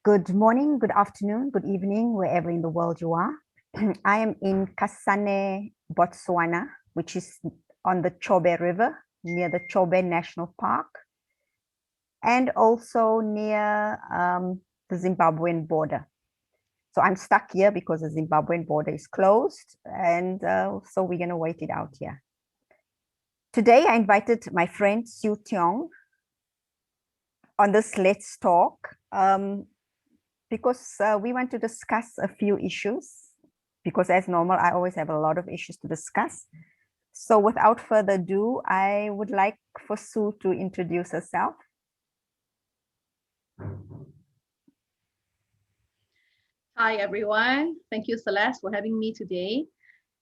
Good morning, good afternoon, good evening, wherever in the world you are. I am in Kasane, Botswana, which is on the Chobe River, near the Chobe National Park, and also near the Zimbabwean border. So I'm stuck here because the Zimbabwean border is closed, and so we're going to wait it out here. Today, I invited my friend Sue Tiong on this Let's Talk because we want to discuss a few issues, because as normal, I always have a lot of issues to discuss. So without further ado, I would like for Sue to introduce herself. Hi, everyone. Thank you, Celeste, for having me today.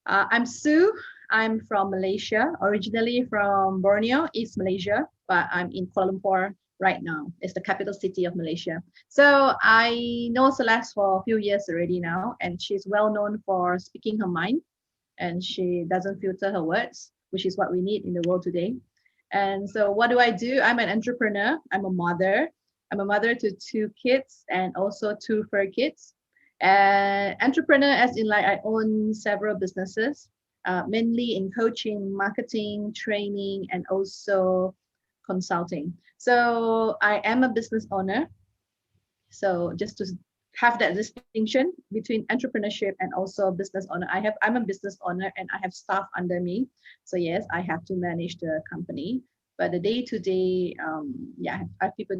I'm Sue. I'm from Malaysia, originally from Borneo, East Malaysia, but I'm in Kuala Lumpur right now. It's the capital city of Malaysia. So I know Celeste for a few years already now, and she's well known for speaking her mind, and she doesn't filter her words, which is what we need in the world today. And so what do? I'm an entrepreneur. I'm a mother. I'm a mother to 2 kids and also 2 fur kids. And entrepreneur as in like I own several businesses, mainly in coaching, marketing, training, and also consulting. So I am a business owner. So just to have that distinction between entrepreneurship and also business owner. I'm a business owner and I have staff under me. So yes, I have to manage the company, but the day to day, I have people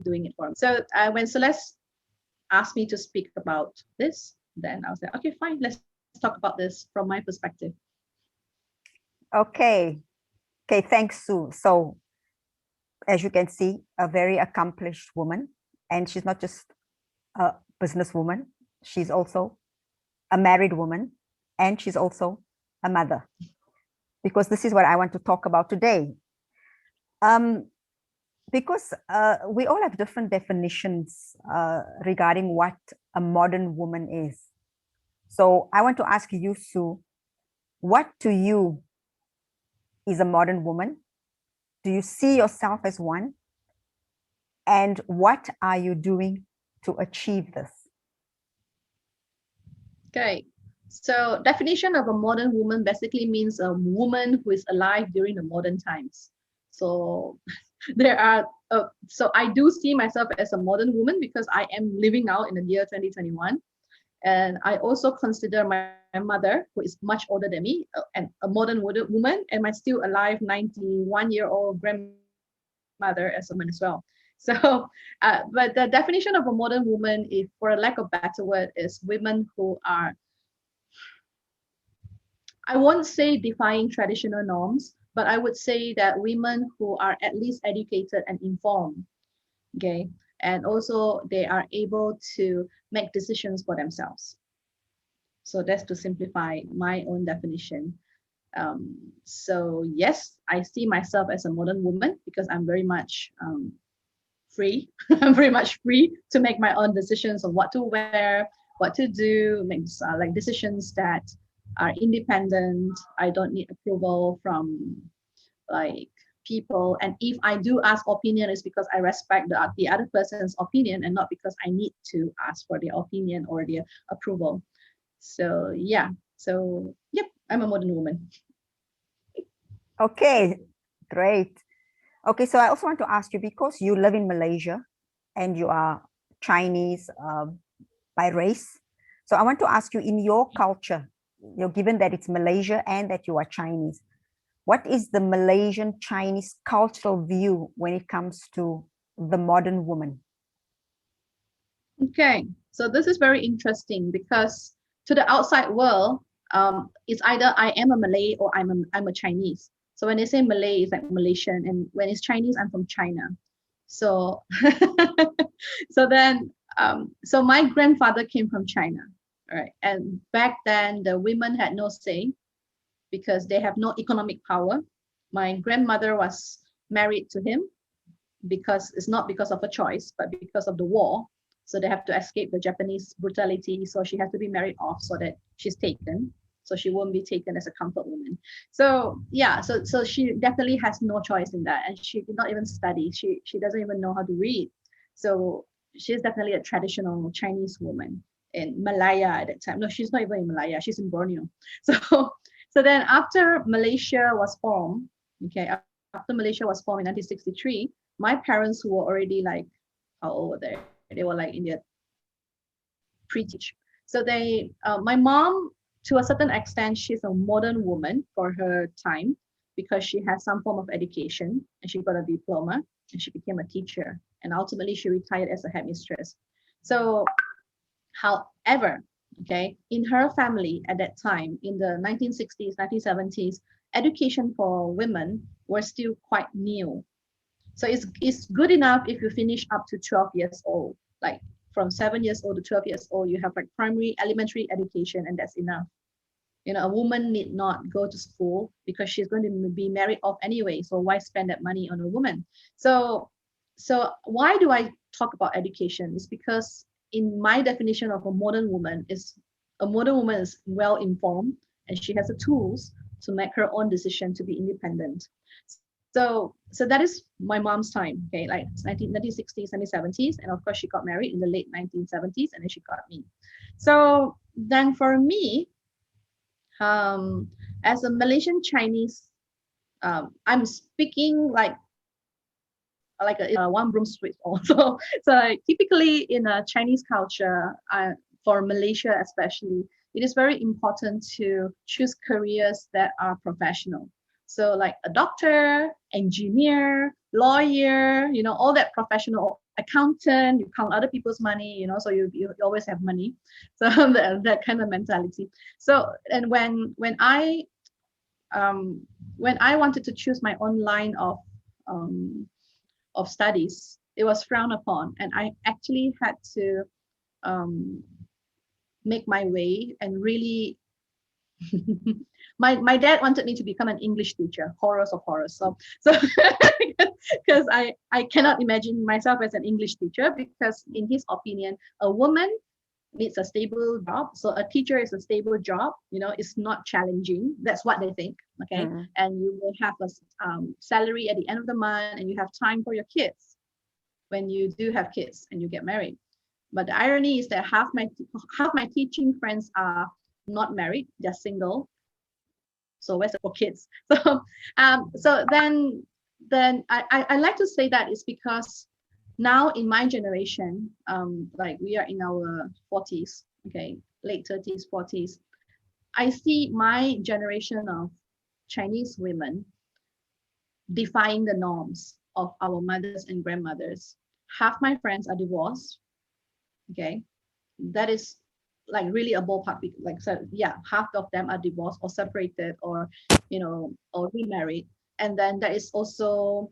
doing it for me. So when Celeste asked me to speak about this, then I was like, okay, fine, let's talk about this from my perspective. Okay, thanks, Sue. So as you can see, a very accomplished woman, and she's not just a businesswoman, she's also a married woman, and she's also a mother, because this is what I want to talk about today. Because we all have different definitions regarding what a modern woman is. So I want to ask you, Sue, what to you is a modern woman? Do you see yourself as one? And what are you doing to achieve this? Okay, so definition of a modern woman basically means a woman who is alive during the modern times. So so I do see myself as a modern woman because I am living now in the year 2021. And I also consider my mother, who is much older than me, and a modern woman, and my still alive 91-year-old grandmother as a woman as well. So, but the definition of a modern woman, if for a lack of better word, is women who are, I won't say defying traditional norms, but I would say that women who are at least educated and informed, okay, and also they are able to make decisions for themselves. So that's to simplify my own definition. So yes, I see myself as a modern woman because I'm very much free. I'm very much free to make my own decisions on what to wear, what to do, make like decisions that are independent. I don't need approval from like people. And if I do ask opinion, it's because I respect the other person's opinion and not because I need to ask for their opinion or their approval. So yeah, so yep, I'm a modern woman. Okay, great. Okay, so I also want to ask you, because you live in Malaysia and you are Chinese by race. So I want to ask you, in your culture, given that it's Malaysia and that you are Chinese, what is the Malaysian Chinese cultural view when it comes to the modern woman? Okay, so this is very interesting because to the outside world, it's either I am a Malay or I'm a Chinese. So when they say Malay, it's like Malaysian, and when it's Chinese, I'm from China. So so then so my grandfather came from China, right? And back then the women had no say because they have no economic power. My grandmother was married to him because it's not because of a choice, but because of the war. So they have to escape the Japanese brutality. So she has to be married off so that she's taken. So she won't be taken as a comfort woman. So yeah, so she definitely has no choice in that. And she did not even study. She doesn't even know how to read. So she's definitely a traditional Chinese woman in Malaya at that time. No, she's not even in Malaya. She's in Borneo. So, so then after Malaysia was formed, okay, after Malaysia was formed in 1963, my parents who were already like, how old were they? They were like in their pre-teach. So my mom, to a certain extent, she's a modern woman for her time because she has some form of education and she got a diploma and she became a teacher. And ultimately, she retired as a headmistress. So, however, okay, in her family at that time, in the 1960s, 1970s, education for women was still quite new. So it's good enough if you finish up to 12 years old, like from 7 years old to 12 years old, you have like primary, elementary education, and that's enough. A woman need not go to school because she's going to be married off anyway. So why spend that money on a woman? So why do I talk about education? It's because in my definition of a modern woman is well informed and she has the tools to make her own decision to be independent. So that is my mom's time, okay, like 1960s, 1970s. And of course, she got married in the late 1970s and then she got me. So then for me, as a Malaysian Chinese, I'm speaking like one broom sweep also. So typically in a Chinese culture, for Malaysia especially, it is very important to choose careers that are professional. So like a doctor, engineer, lawyer, all that professional, accountant, you count other people's money, so you always have money. So that kind of mentality. So, and when I wanted to choose my own line of studies, it was frowned upon, and I actually had to make my way and really my dad wanted me to become an English teacher, horrors of horrors. So because I cannot imagine myself as an English teacher, because in his opinion, a woman needs a stable job. So a teacher is a stable job, it's not challenging. That's what they think. Okay. Mm-hmm. And you will have a salary at the end of the month, and you have time for your kids when you do have kids and you get married. But the irony is that half my teaching friends are not married, they're single. So where's the for kids? So then I like to say that is because now in my generation, like we are in our 40s, okay, late 30s, 40s, I see my generation of Chinese women defying the norms of our mothers and grandmothers. Half my friends are divorced, okay, that is like really a ballpark, like, so yeah, half of them are divorced or separated or or remarried. And then there is also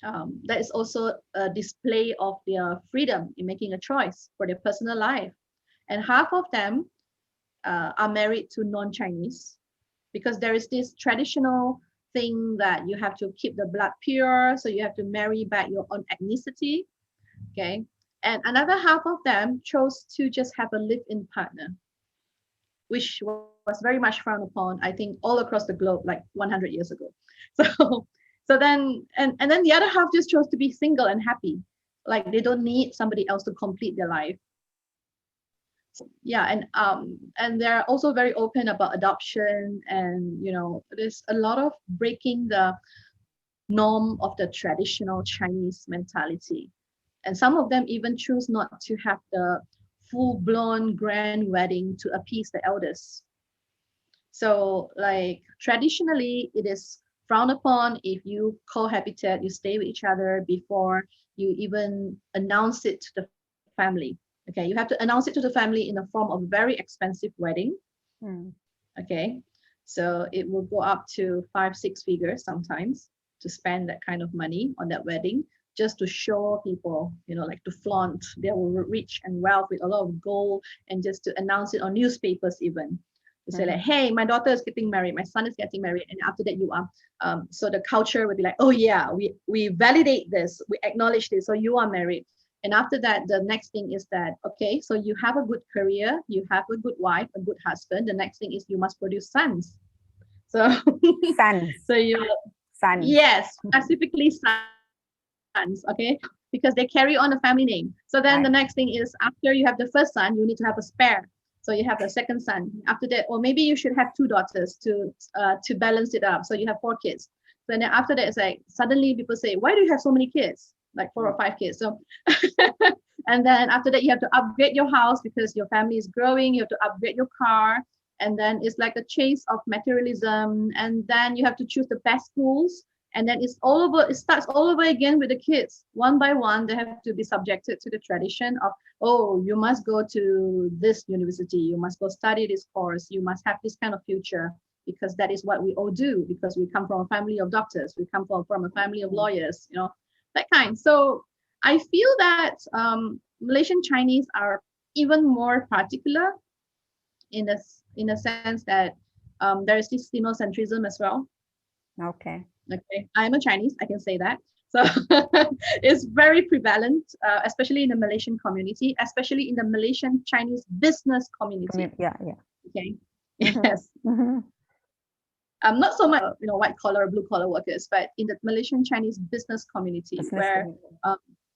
a display of their freedom in making a choice for their personal life. And half of them are married to non-Chinese, because there is this traditional thing that you have to keep the blood pure, so you have to marry back your own ethnicity, okay. And another half of them chose to just have a live-in partner, which was very much frowned upon, I think, all across the globe, like 100 years ago. So then, and then the other half just chose to be single and happy. Like they don't need somebody else to complete their life. So, yeah, and they're also very open about adoption, and there's a lot of breaking the norm of the traditional Chinese mentality. And some of them even choose not to have the full-blown grand wedding to appease the elders. So like traditionally, it is frowned upon if you cohabitate, you stay with each other before you even announce it to the family. Okay, you have to announce it to the family in the form of a very expensive wedding. Okay, so it will go up to 5-6 figures sometimes to spend that kind of money on that wedding, just to show people, like to flaunt their rich and wealth with a lot of gold, and just to announce it on newspapers even. To say like, hey, my daughter is getting married, my son is getting married, and after that you are. So the culture would be like, oh yeah, we validate this, we acknowledge this, so you are married. And after that, the next thing is that, okay, so you have a good career, you have a good wife, a good husband. The next thing is you must produce sons. So sons. So you sons. Yes, specifically sons. Okay. because they carry on the family name. So then the next thing is, after you have the first son, you need to have a spare. So you have a second son. After that, or maybe you should have two daughters to balance it up. So you have 4 kids. So then after that, it's like suddenly people say, why do you have so many kids? Like 4 or 5 kids. So and then after that, you have to upgrade your house because your family is growing. You have to upgrade your car. And then it's like a chase of materialism. And then you have to choose the best schools. And then it's all over, it starts all over again with the kids. One by one, they have to be subjected to the tradition of, oh, you must go to this university, you must go study this course, you must have this kind of future, because that is what we all do, because we come from a family of doctors, we come from a family of lawyers, you know, that kind. So I feel that Malaysian Chinese are even more particular in a sense that there is this Sinocentrism as well. Okay. Okay, I'm a Chinese, I can say that. So it's very prevalent, especially in the Malaysian community, especially in the Malaysian Chinese business community. Yeah. Okay. Mm-hmm. Yes. Mm-hmm. Not so much, white collar, blue collar workers, but in the Malaysian Chinese business community, where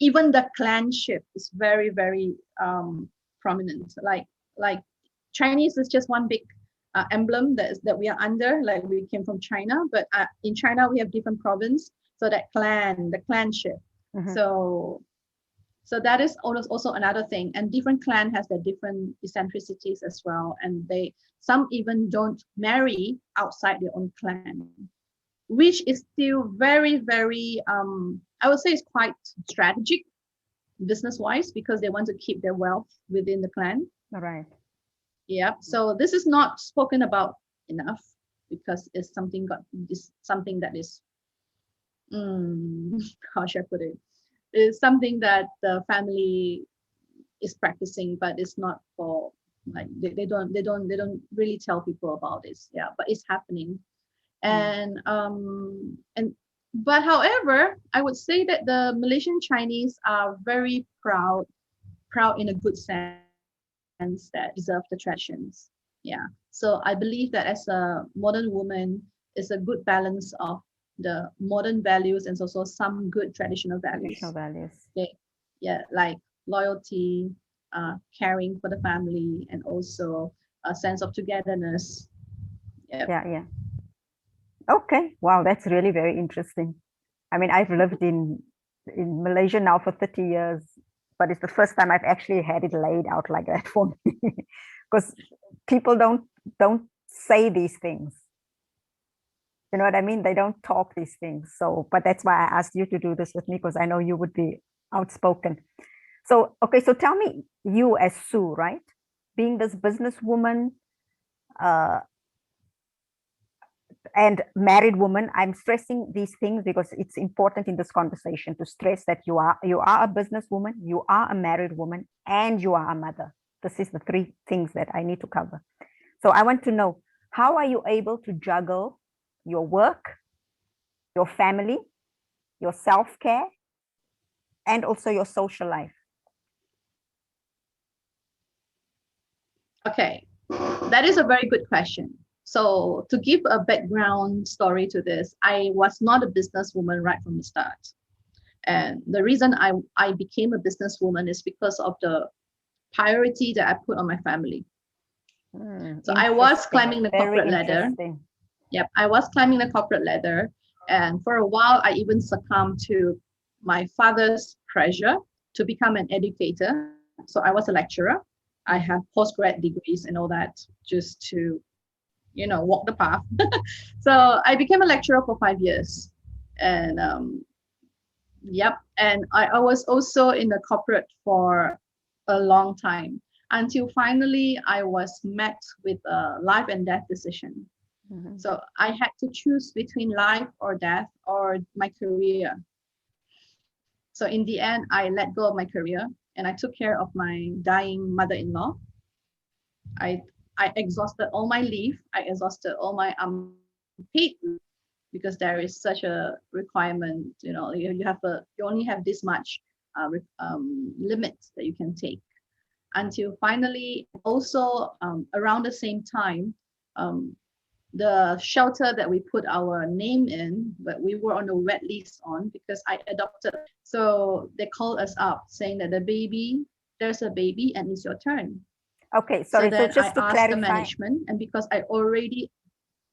even the clanship is very, very prominent. Like Chinese is just one big emblem that we are under, like we came from China, but in China we have different province, so that the clanship. Mm-hmm. So that is also another thing, and different clan has their different eccentricities as well, and some even don't marry outside their own clan, which is still very, very I would say it's quite strategic business wise, because they want to keep their wealth within the clan. All right. Yeah, so this is not spoken about enough, because it's something that is how should I put it? It's something that the family is practicing, but it's not for, like, they don't really tell people about this. Yeah, but it's happening. And but however, I would say that the Malaysian Chinese are very proud in a good sense, that deserve the traditions. Yeah. So I believe that as a modern woman, it's a good balance of the modern values and also some good traditional values. Okay. Yeah, like loyalty, caring for the family, and also a sense of togetherness. Yep. Yeah. Okay. Wow, that's really very interesting. I mean, I've lived in Malaysia now for 30 years, but it's the first time I've actually had it laid out like that for me, because people don't say these things. You know what I mean? They don't talk these things. So, but that's why I asked you to do this with me, because I know you would be outspoken. So, okay, so tell me, you as Sue, right? Being this businesswoman and married woman, I'm stressing these things because it's important in this conversation to stress that you are a businesswoman, you are a married woman, and you are a mother. This is the 3 things that I need to cover. So I want to know, how are you able to juggle your work, your family, your self-care, and also your social life? Okay, that is a very good question. So to give a background story to this, I was not a businesswoman right from the start. And the reason I became a businesswoman is because of the priority that I put on my family. So I was climbing the corporate ladder. Yep, I was climbing the corporate ladder. And for a while, I even succumbed to my father's pressure to become an educator. So I was a lecturer. I have postgrad degrees and all that, just to, walk the path. So I became a lecturer for 5 years. And yep. And I was also in the corporate for a long time, until finally I was met with a life and death decision. Mm-hmm. So I had to choose between life or death or my career. So in the end, I let go of my career and I took care of my dying mother-in-law. I exhausted all my leave. I exhausted all my unpaid leave, because there is such a requirement. You only have this much limit that you can take, until finally, also around the same time, the shelter that we put our name in, but we were on a wet list on because I adopted. So they called us up saying that there's a baby and it's your turn. Okay, sorry. So So then just to I asked clarify, the management, and because I already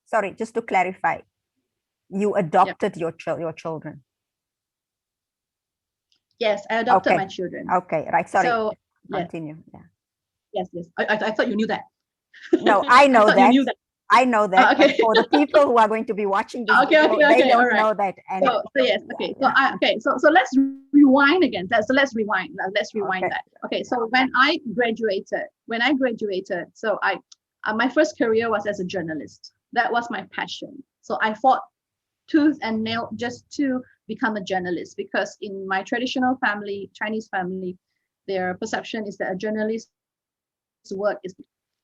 sorry, just to clarify, you adopted your children. Yes, I adopted Okay. my children. Okay, right. Sorry. So continue. Yeah. Yes. I thought you knew that. No, I know thought that. you knew that. I know that, Okay. but for the people who are going to be watching this Okay, video, okay, they okay, all don't right. know that. And So yes, okay. So let's rewind again. So let's rewind. Let's rewind Okay. that. Okay. So when I graduated, so I my first career was as a journalist. That was my passion. So I fought tooth and nail just to become a journalist, because in my traditional family, Chinese family, their perception is that a journalist's work is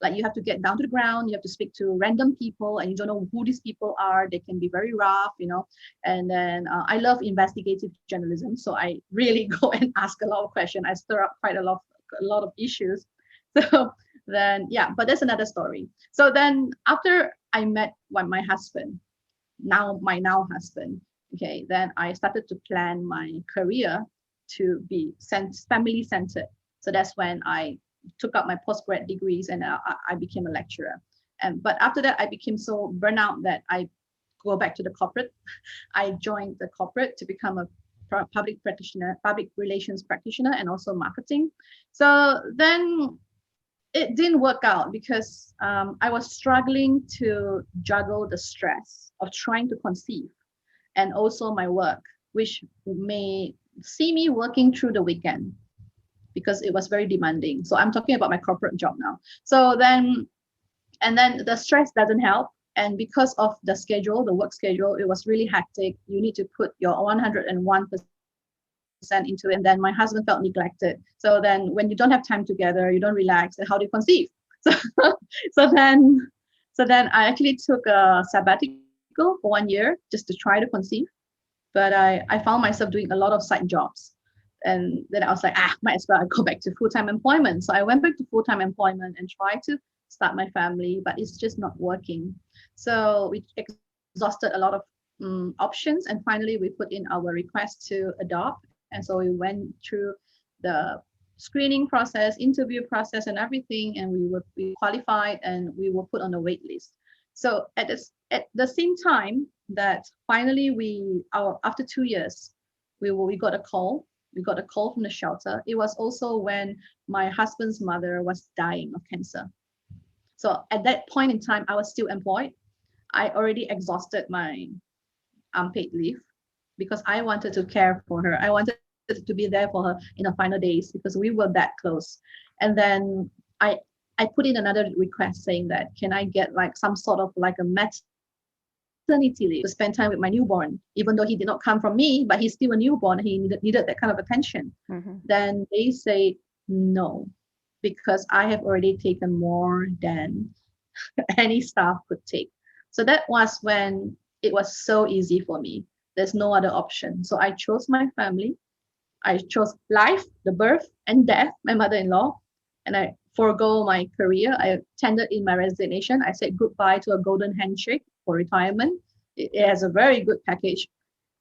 like you have to get down to the ground, you have to speak to random people, and you don't know who these people are. They can be very rough, you know. And then I love investigative journalism, so I really go and ask a lot of questions. I stir up quite a lot of issues. So then, yeah, but that's another story. So then after I met my husband, my husband, okay, then I started to plan my career to be family centered. So that's when I took up my postgrad degrees, and I became a lecturer. But after that, I became so burnout that I go back to the corporate. I joined the corporate to become a public relations practitioner, and also marketing. So then it didn't work out because I was struggling to juggle the stress of trying to conceive and also my work, which may see me working through the weekend because it was very demanding. So I'm talking about my corporate job now. So then the stress doesn't help. And because of the schedule, the work schedule, it was really hectic. You need to put your 101% into it. And then my husband felt neglected. So then when you don't have time together, you don't relax, then how do you conceive? So, so then I actually took a sabbatical for 1 year just to try to conceive. But I found myself doing a lot of side jobs. And then I was like, might as well go back to full-time employment. So I went back to full-time employment and tried to start my family, but it's just not working. So we exhausted a lot of options, and finally we put in our request to adopt. And so we went through the screening process, interview process, and everything, and we qualified, and we were put on a wait list. So at the same time that finally after 2 years, we got a call. We got a call from the shelter. It was also when my husband's mother was dying of cancer. So at that point in time, I was still employed. I already exhausted my unpaid leave because I wanted to care for her. I wanted to be there for her in the final days because we were that close. And then I put in another request saying that, can I get like some sort of like a maternity leave to spend time with my newborn, even though he did not come from me, but he's still a newborn. He needed that kind of attention. Mm-hmm. Then they say no, because I have already taken more than any staff could take. So that was when it was so easy for me. There's no other option. So I chose my family. I chose life, the birth and death, my mother-in-law, and I forego my career. I tendered in my resignation. I said goodbye to a golden handshake for retirement. It has a very good package.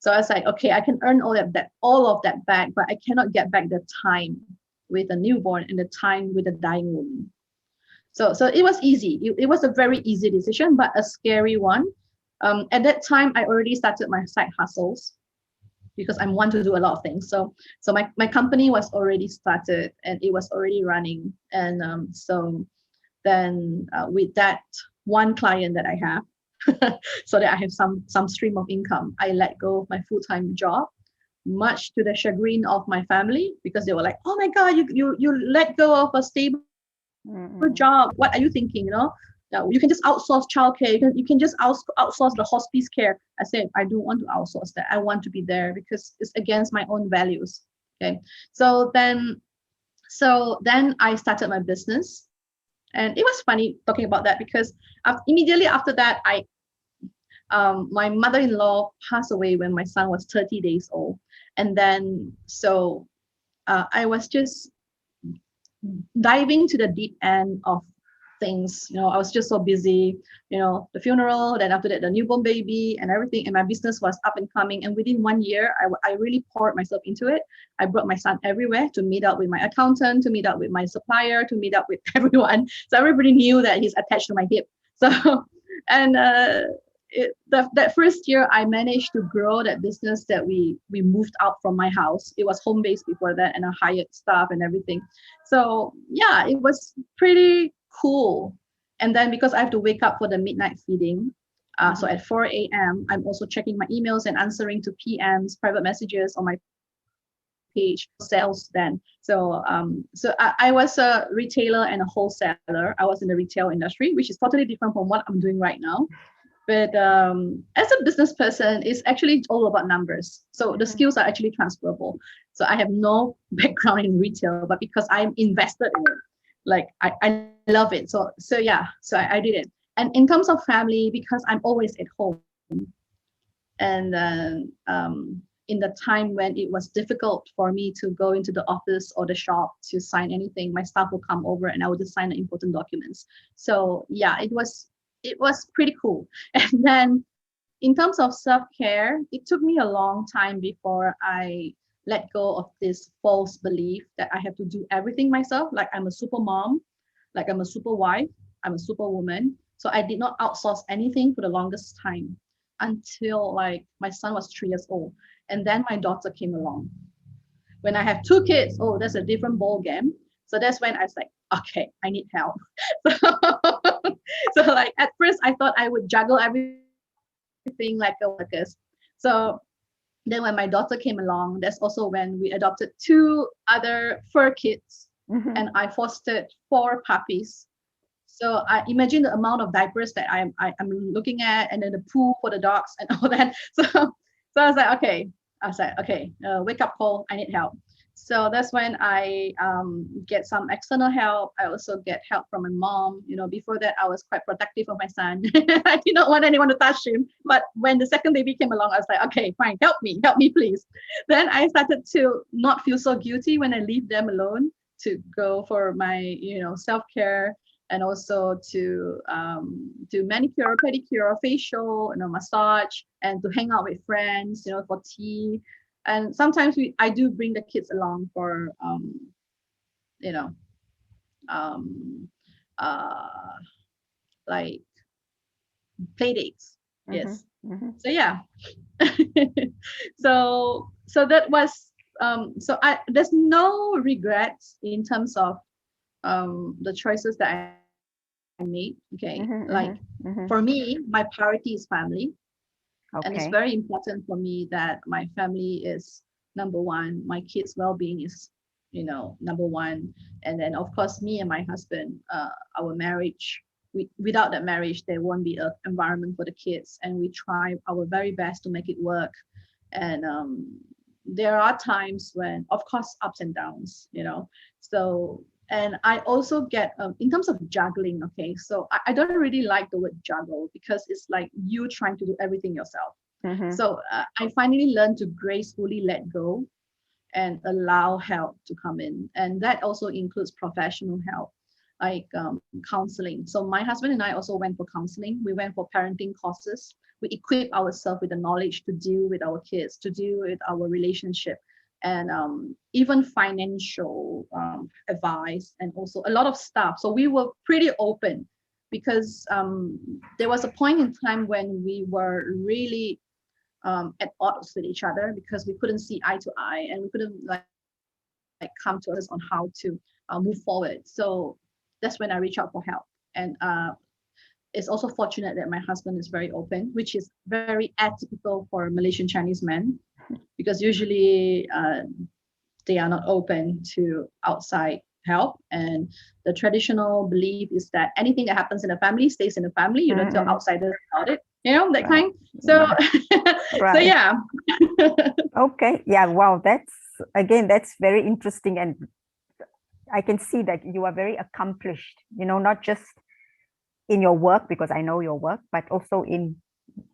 So I was like, okay, I can earn all of that back, but I cannot get back the time with a newborn and the time with a dying woman. So it was easy. It was a very easy decision, but a scary one. At that time, I already started my side hustles because I want to do a lot of things. So my company was already started and it was already running. And so then with that one client that I have, so that I have some stream of income, I let go of my full-time job, much to the chagrin of my family, because they were like, oh my God, you let go of a stable job. What are you thinking? You know, you can just outsource childcare. You can just outsource the hospice care. I said, I don't want to outsource that. I want to be there because it's against my own values. Okay. So then I started my business, and it was funny talking about that because immediately after that, my mother-in-law passed away when my son was 30 days old. And then, so I was just diving to the deep end of things. I was just so busy, the funeral, then after that, the newborn baby and everything. And my business was up and coming. And within 1 year, I really poured myself into it. I brought my son everywhere to meet up with my accountant, to meet up with my supplier, to meet up with everyone. So everybody knew that he's attached to my hip. So, and that first year, I managed to grow that business that we moved out from my house. It was home based before that, and I hired staff and everything. So yeah, it was pretty cool. And then because I have to wake up for the midnight feeding, so at 4 a.m., I'm also checking my emails and answering to PMs, private messages on my page, sales then. So I was a retailer and a wholesaler. I was in the retail industry, which is totally different from what I'm doing right now. But as a business person, it's actually all about numbers. So the skills are actually transferable. So I have no background in retail, but because I'm invested in it, like I love it. So yeah, so I did it. And in terms of family, because I'm always at home, and then in the time when it was difficult for me to go into the office or the shop to sign anything, my staff will come over and I would just sign the important documents. So yeah, it was pretty cool. And then in terms of self-care, it took me a long time before I let go of this false belief that I have to do everything myself. Like I'm a super mom, like I'm a super wife, I'm a super woman. So I did not outsource anything for the longest time until like my son was 3 years old. And then my daughter came along. When I have 2 kids, oh, that's a different ball game. So that's when I was like, okay, I need help. So like at first I thought I would juggle everything like a workers. So then when my daughter came along, that's also when we adopted 2 other fur kids, and I fostered 4 puppies. So I imagine the amount of diapers that I'm looking at, and then the poo for the dogs and all that. So I was like, okay, wake up call, I need help. So that's when I get some external help. I also get help from my mom. Before that, I was quite protective of my son. I did not want anyone to touch him. But when the second baby came along, I was like, okay, fine, help me, please. Then I started to not feel so guilty when I leave them alone to go for my, self-care, and also to do manicure, pedicure, facial, massage, and to hang out with friends, for tea. And sometimes I do bring the kids along for like play dates. Yes. So yeah. so that was there's no regrets in terms of the choices that I made. Okay. For me, my priority is family. Okay. And it's very important for me that my family is number one. My kids' well-being is, number one. And then, of course, me and my husband, our marriage, without that marriage, there won't be an environment for the kids. And we try our very best to make it work. And there are times when, of course, ups and downs, So, and I also get, in terms of juggling, okay, so I don't really like the word juggle because it's like you trying to do everything yourself. So I finally learned to gracefully let go and allow help to come in. And that also includes professional help, like counseling. So my husband and I also went for counseling. We went for parenting courses. We equip ourselves with the knowledge to deal with our kids, to deal with our relationship, and even financial advice, and also a lot of stuff. So we were pretty open because there was a point in time when we were really at odds with each other because we couldn't see eye to eye, and we couldn't like come to us on how to move forward. So that's when I reached out for help. And it's also fortunate that my husband is very open, which is very atypical for Malaysian Chinese men, because usually they are not open to outside help. And the traditional belief is that anything that happens in the family stays in the family. You don't tell outsiders about it, that kind. So, so yeah. Okay. Yeah. Wow. That's very interesting. And I can see that you are very accomplished, not just in your work, because I know your work, but also in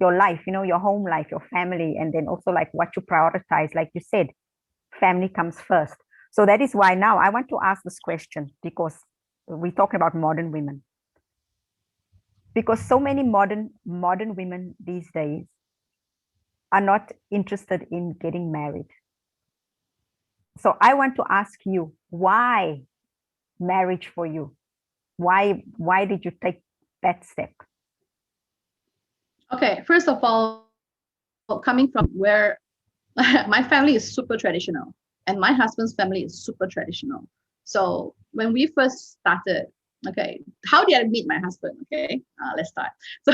your life, your home life, your family, and then also like what you prioritize. Like you said, family comes first. So that is why now I want to ask this question, because we're talking about modern women. because so many modern women these days are not interested in getting married. So I want to ask you, why marriage for you? Why did you take that step? Okay, first of all, coming from where my family is super traditional and my husband's family is super traditional. So when we first started, okay, how did I meet my husband? Okay, let's start. So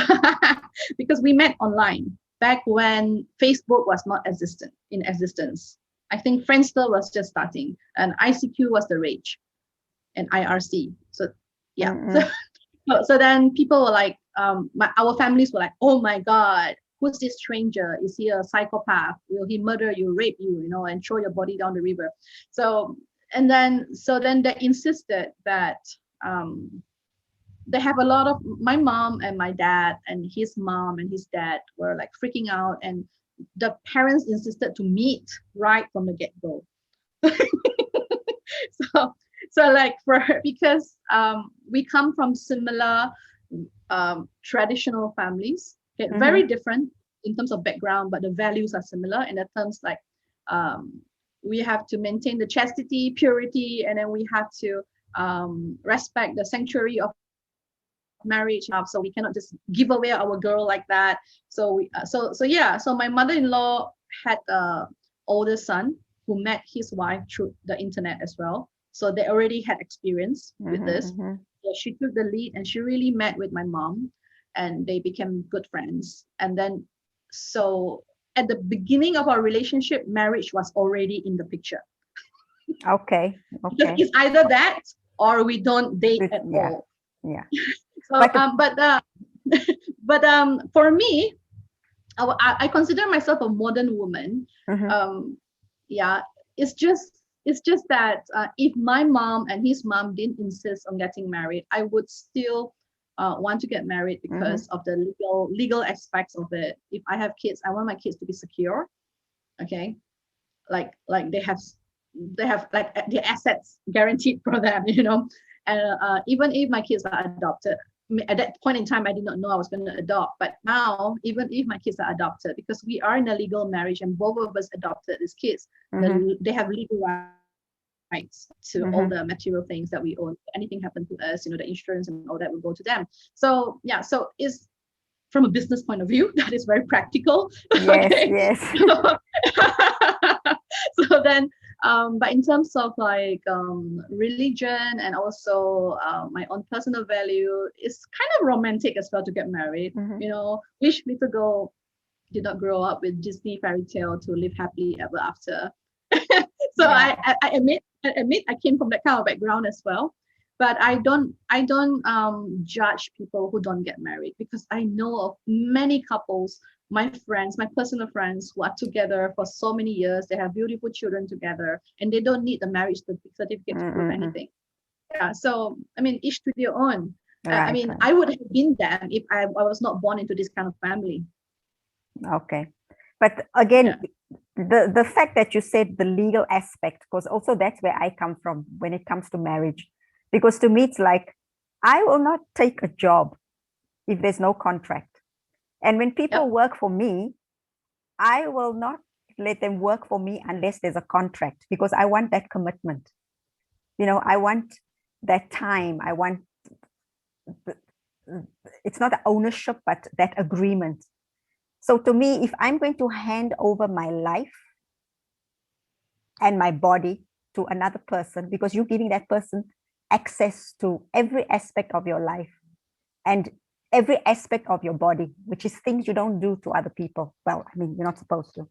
because we met online back when Facebook was not in existence. I think Friendster was just starting and ICQ was the rage and IRC. So yeah, Mm-mm. so then people were like, our families were like, oh my God, who's this stranger? Is he a psychopath? Will he murder you, rape you, and throw your body down the river? So, so then they insisted that they have a lot of, my mom and my dad and his mom and his dad were like freaking out. And the parents insisted to meet right from the get-go. so so like because we come from similar traditional families, okay, very Mm-hmm. different in terms of background, but the values are similar in the terms like um, we have to maintain the chastity, purity, and then we have to respect the sanctuary of marriage. So we cannot just give away our girl like that. So my mother-in-law had a older son who met his wife through the internet as well. So they already had experience with Mm-hmm. this. Mm-hmm. So she took the lead and she really met with my mom and they became good friends. And then, so at the beginning of our relationship, marriage was already in the picture. Okay. Because Okay. it's either that or we don't date at Yeah. all. Yeah. So, But but for me, I consider myself a modern woman. mhm, Um, yeah, it's just that if my mom and his mom didn't insist on getting married, I would still want to get married mhm, because of the legal aspects of it. If I have kids, I want my kids to be secure. Okay, like they have like the assets guaranteed for them, and even if my kids are adopted, at that point in time I did not know I was going to adopt, but now even if my kids are adopted, because we are in a legal marriage and both of us adopted these kids, mhm, they have legal rights to all the material mhm. things that we own. If anything happened to us, the insurance and all that will go to them. So yeah, so it's from a business point of view that is very practical. Yes, Okay. yes. So then but in terms of like religion and also my own personal value, it's kind of romantic as well to get married. Mhm. Wish little girl did not grow up with Disney fairy tale to live happily ever after. So Yeah. I admit I came from that kind of background as well. But I don't judge people who don't get married, because I know of many couples, my friends, my personal friends, who are together for so many years. They have beautiful children together, and they don't need the marriage certificate to prove Mm-hmm. anything. Yeah. So I mean, each to their own. I Right, mean, right. I would have been them if I was not born into this kind of family. Okay. But Yeah. again, the fact that you said the legal aspect, because also that's where I come from when it comes to marriage. Because to me, it's like, I will not take a job if there's no contract. And when people Yep. work for me, I will not let them work for me unless there's a contract, because I want that commitment. I want that time. I want, it's not ownership, but that agreement. So to me, if I'm going to hand over my life and my body to another person, because you're giving that person access to every aspect of your life and every aspect of your body, which is things you don't do to other people. Well, I mean, you're not supposed to.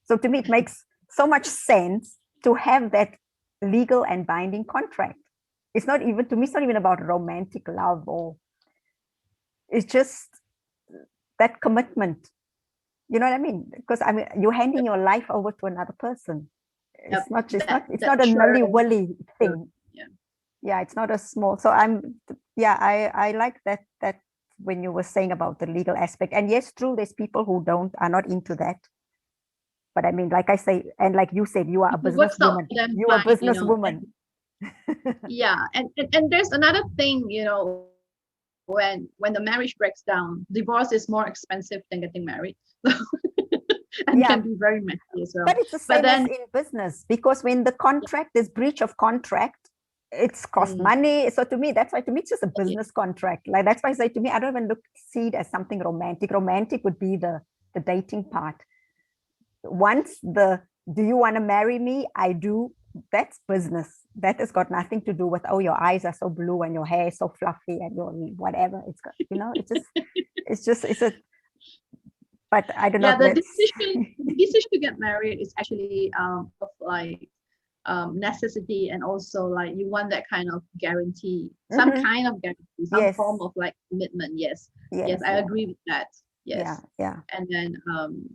So to me, it makes so much sense to have that legal and binding contract. It's not even, to me, it's not even about romantic love, or it's just that commitment. You know what I mean? Because I mean, you're handing your life over to another person. Yep. It's That not a nully assurance. willy thing. Yeah. Yeah, it's not a small. So yeah, I like that when you were saying about the legal aspect. And yes, true, there's people who are not into that. But I mean, like I say, and like you said, you are a If it works out businesswoman. for them, You are a fine. businesswoman. Yeah, and there's another thing, when the marriage breaks down, divorce is more expensive than getting married. And can be very messy as well. But it's the same as in business, because when the contract is breach of contract, it's cost money. So to me, that's why to me it's just a business contract. Like that's why I say to me, I don't even see it as something romantic. Romantic would be the dating part. Once do you want to marry me? I do. That's business. That has got nothing to do with, oh, your eyes are so blue and your hair is so fluffy and your whatever. It's got, it's a, but I don't know. Yeah, the decision to get married is actually of like necessity, and also like you want that kind of guarantee, some kind of guarantee, some form of like commitment. Yes, I agree with that. Yes. Yeah. And then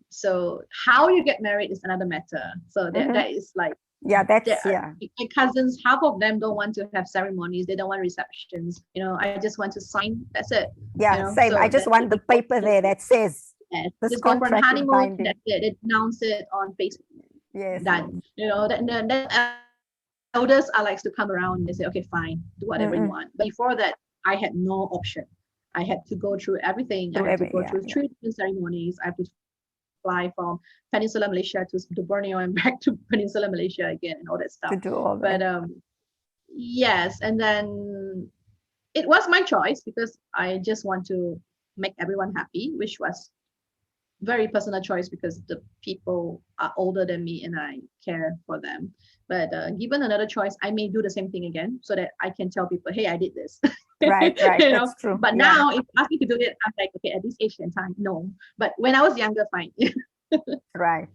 so how you get married is another matter. So that is like, my cousins, half of them don't want to have ceremonies, they don't want receptions, I just want to sign, that's it. Same. So I just want the paper there that says just go for a honeymoon, that's it. They announce it on Facebook. Done. Then elders are likes to come around and they say, okay, fine, do whatever you want. But before that, I had no option. I had to go through everything. I had to go through 3 different ceremonies. I had to fly from Peninsular Malaysia to Borneo and back to Peninsular Malaysia again and all that stuff. To do all that. But yes, and then it was my choice because I just want to make everyone happy, which was very personal choice because the people are older than me and I care for them. But given another choice, I may do the same thing again so that I can tell people, hey, I did this. Right. That's true. But now if you ask me to do it, I'm like, okay, at this age and time, no. But when I was younger, fine. Right.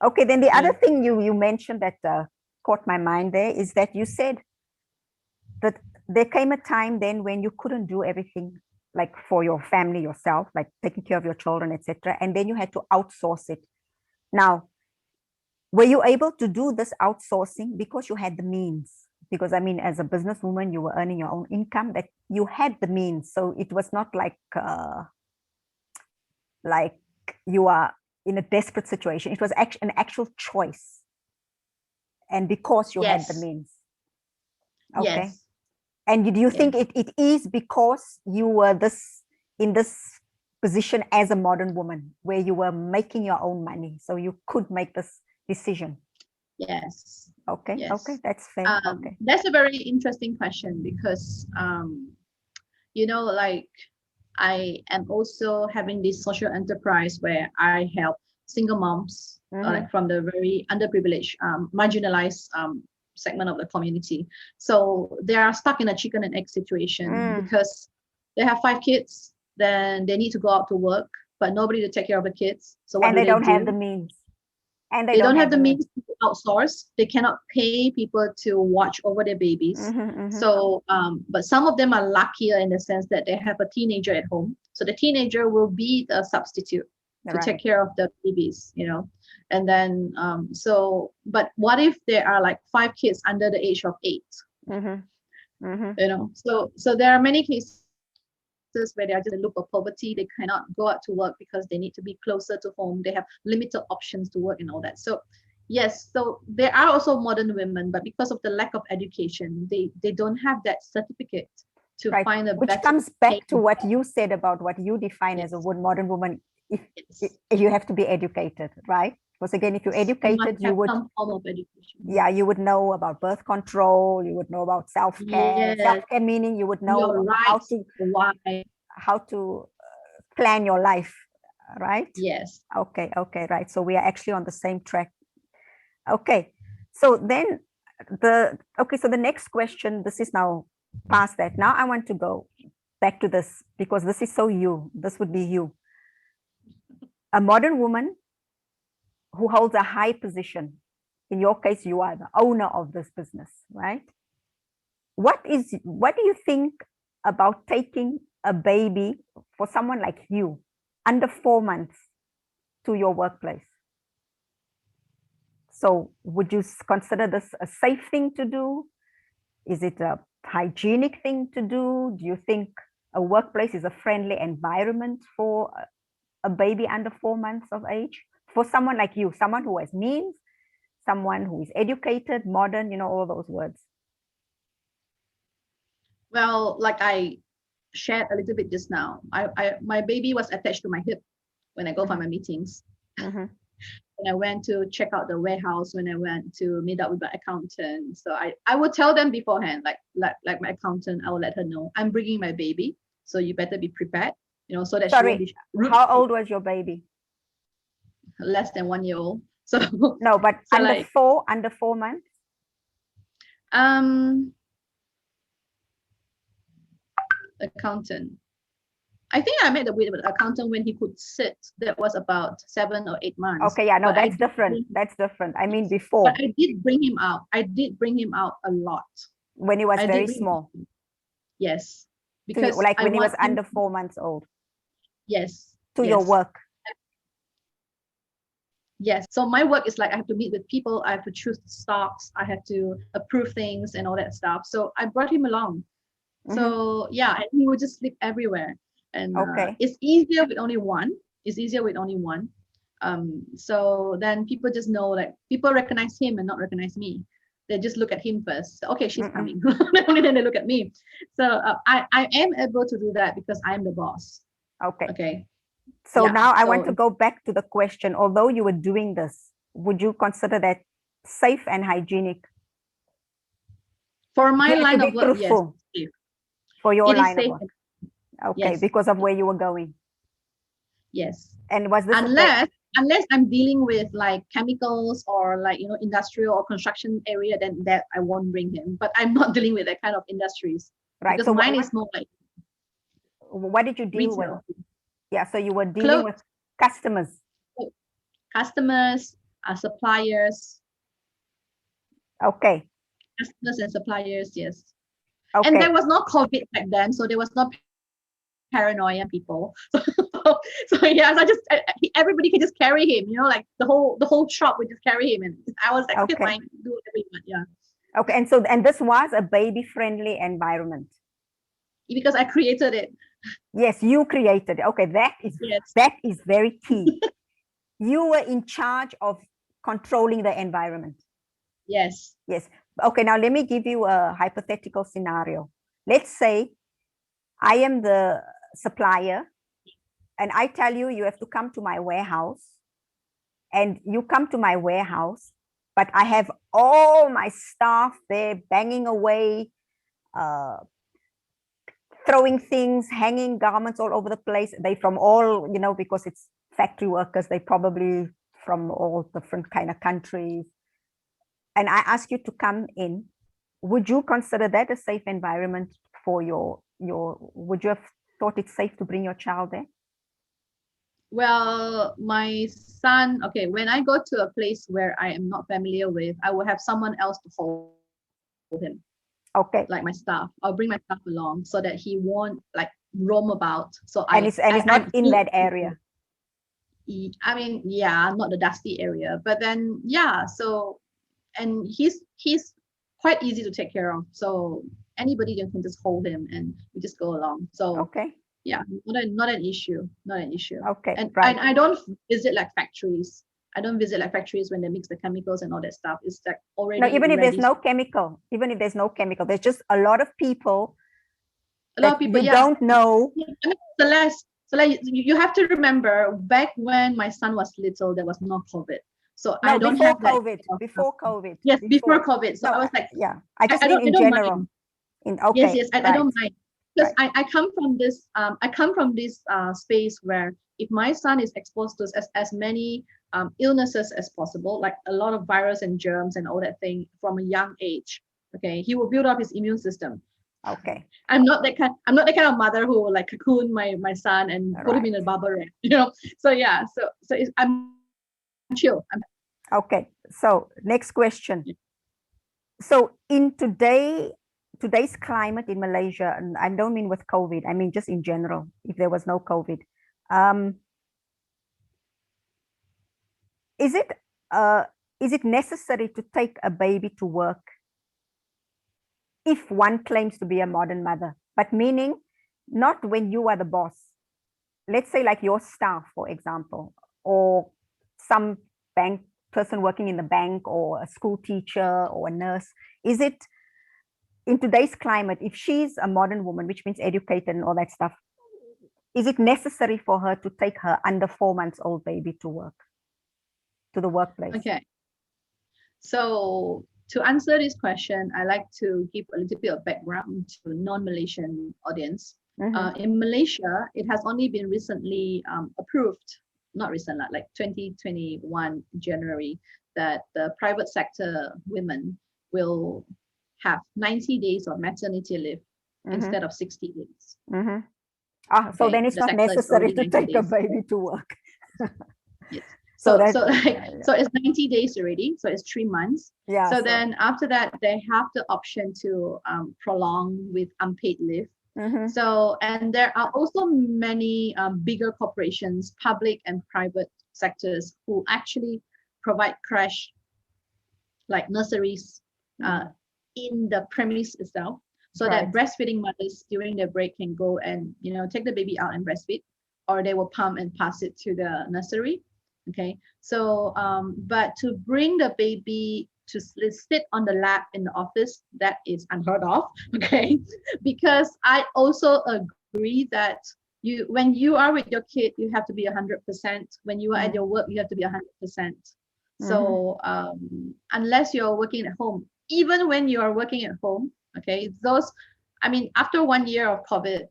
Okay, then the other thing you mentioned that caught my mind there is that you said that there came a time then when you couldn't do everything like for your family yourself, like taking care of your children, etc. And then you had to outsource it. Now, were you able to do this outsourcing because you had the means? Because I mean, as a businesswoman, you were earning your own income, that you had the means. So it was not like you are in a desperate situation. It was an actual choice. And because you had the means. Okay. Yes. And do you think it is because you were in this position as a modern woman where you were making your own money, so you could make this decision? Yes. Okay. Yes. Okay, that's fair. Okay. That's a very interesting question because, like I am also having this social enterprise where I help single moms like from the very underprivileged, marginalized segment of the community. So they are stuck in a chicken and egg situation because they have 5 kids, then they need to go out to work, but nobody to take care of the kids. So what and do they don't have the means. And they don't have the means to outsource. They cannot pay people to watch over their babies. So, but some of them are luckier in the sense that they have a teenager at home. So the teenager will be the substitute to take care of the babies, And then, but what if there are like 5 kids under the age of 8? So there are many cases where they are just in a loop of poverty. They cannot go out to work because they need to be closer to home. They have limited options to work and all that. So yes, so there are also modern women, but because of the lack of education, they don't have that certificate to find a which better comes back to what you said about what you define as a modern woman. If you have to be educated, right? Because again, if you're educated, you would some form of education. Yeah, you would know about birth control. You would know about self-care. Self-care meaning you would know how to plan your life, right? Yes. Okay, right. So we are actually on the same track. Okay, so then so the next question, this is now past that. Now I want to go back to this because this is so you. This would be you. A modern woman who holds a high position. In your case, you are the owner of this business, right? What do you think about taking a baby for someone like you under 4 months to your workplace? So would you consider this a safe thing to do? Is it a hygienic thing to do? Do you think a workplace is a friendly environment for a baby under 4 months of age? For someone like you, someone who has means, someone who is educated, modern, all those words. Well, like I shared a little bit just now. My baby was attached to my hip when I go for my meetings. Mm-hmm. When I went to check out the warehouse, when I went to meet up with my accountant. So I would tell them beforehand, like my accountant, I will let her know, I'm bringing my baby, so you better be prepared, you know, so that she won't Sorry, be rude. how old was your baby? Less than 1 year old. So No, but so under like, under 4 months? Accountant. I think I met with the accountant when he could sit. That was about 7 or 8 months. Okay, yeah, no, But I that's did different. bring- That's different. I mean, But before, I did bring him out. I did bring him out a lot. when he was I very did bring small, Yes, to you, because like I when he was want him. under 4 months old, Yes, to your yes, work. yes. So my work is like I have to meet with people. I have to choose the stocks. I have to approve things and all that stuff. So I brought him along. Mm-hmm. So yeah, and he would just sleep everywhere. And Okay. it's easier with only one. It's easier with only one. So then people just know, like, people recognize him and not recognize me. They just look at him first. So, okay, she's coming. Only then they look at me. So I am able to do that because I'm the boss. Okay. Okay. So Yeah, now I want so- to go back to the question. Although you were doing this, would you consider that safe and hygienic? For my You have to line be of work, yes, truthful safe. for your It is line of safe. work. Okay, Yes, because of where you were going. yes. And was this a threat? Unless I'm dealing with like chemicals or like, you know, industrial or construction area, then that I won't bring him. But I'm not dealing with that kind of industries, Right. because So mine is more like what did you deal with? retail, Yeah, so you were dealing clothes, with customers. customers, suppliers, Okay. customers and suppliers. Yes. Okay. And there was no COVID back then, so there was no paranoia people. So yeah, so everybody can just carry him, you know, like the whole shop would just carry him, and I was like, okay, fine, do whatever you want. Yeah. Okay, and this was a baby friendly environment. Because I created it. Yes, you created it. Okay, Yes. that is very key. You were in charge of controlling the environment. Yes. Yes. Okay, now let me give you a hypothetical scenario. Let's say I am the supplier and I tell you, you have to come to my warehouse, and you come to my warehouse, but I have all my staff there banging away, throwing things, hanging garments all over the place. They from all, you know, because it's factory workers, they probably from all different kind of countries. And I ask you to come in. Would you consider that a safe environment for would you have thought it's safe to bring your child there? Well, my son, okay, when I go to a place where I am not familiar with, I will have someone else to hold him. Okay. Like my staff. I'll bring my staff along so that he won't like roam about. So it's not in that area. I mean, yeah, not the dusty area, but then yeah, so, and he's quite easy to take care of. So anybody can just hold him and we just go along. So okay. Yeah, not an issue. Not an issue. Okay. And right. I don't visit like factories. I don't visit like factories when they mix the chemicals and all that stuff. It's like already. No, even if there's no ready. chemical, there's just a lot of people. A lot of people, you yeah. don't know. I mean, Celeste, you have to remember back when my son was little, there was no COVID. So No, I don't before have that. COVID. Before COVID. Yes, before COVID. So no, I was like, yeah. I just I mean don't, in I don't general. Mind. Okay. Yes, I don't mind. Because I come from this space where if my son is exposed to as many illnesses as possible, like a lot of virus and germs and all that thing from a young age, okay, he will build up his immune system. Okay. I'm not that kind of mother who will like cocoon my son and put him in a bubble wrap, you know. So yeah, so I'm chill. Okay. So next question. So in today's climate in Malaysia, and I don't mean with COVID, I mean just in general, if there was no COVID, is it necessary to take a baby to work if one claims to be a modern mother, but meaning not when you are the boss? Let's say like your staff, for example, or some person working in the bank, or a school teacher or a nurse. Is it in today's climate, if she's a modern woman, which means educated and all that stuff, is it necessary for her to take her under 4 months old baby to work, to the workplace? Okay. So to answer this question, I like to give a little bit of background to non-Malaysian audience. In Malaysia, it has only been recently approved, not recent, like 2021 January, that the private sector women will have 90 days of maternity leave instead of 60 days. So then it's the not sector is necessary already to 90 take a days. baby to work. Yes. So So it's 90 days already. So it's 3 months. yeah. So then after that, they have the option to prolong with unpaid leave. So, and there are also many bigger corporations, public and private sectors, who actually provide crash, like nurseries, in the premise itself, so that breastfeeding mothers during their break can go and, you know, take the baby out and breastfeed, or they will pump and pass it to the nursery. Okay, so but to bring the baby to sit on the lap in the office, that is unheard of. Okay, because I also agree that when you are with your kid, you have to be 100%. When you are at your work, you have to be 100%. So unless you're working at home, even when you are working at home, okay, I mean, after 1 year of COVID,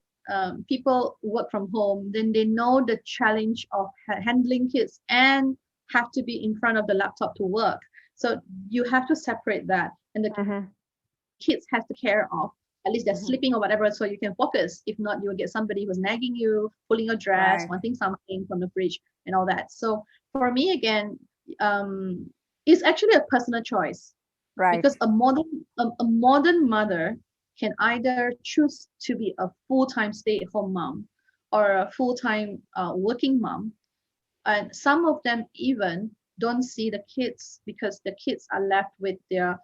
people work from home, then they know the challenge of handling kids and have to be in front of the laptop to work. So you have to separate that, and the kids have to care of. At least they're sleeping or whatever, so you can focus. If not, you will get somebody who's nagging you, pulling your dress, wanting something from the fridge, and all that. So for me, again, it's actually a personal choice, because a modern mother can either choose to be a full-time stay-at-home mom or a full-time working mom, and some of them even don't see the kids, because the kids are left with their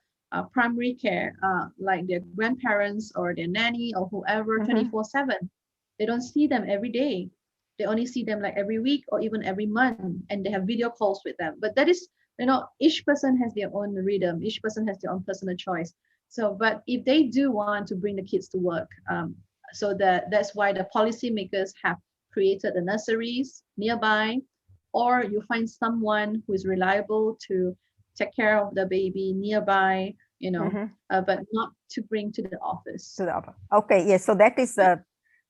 primary care, like their grandparents or their nanny or whoever, 24/7. They don't see them every day. They only see them like every week or even every month, and they have video calls with them. But that is, you know, each person has their own rhythm, each person has their own personal choice. So, but if they do want to bring the kids to work, so that's why the policymakers have created the nurseries nearby, or you find someone who is reliable to take care of the baby nearby, you know, but not to bring to the office. Okay, yes. So that is that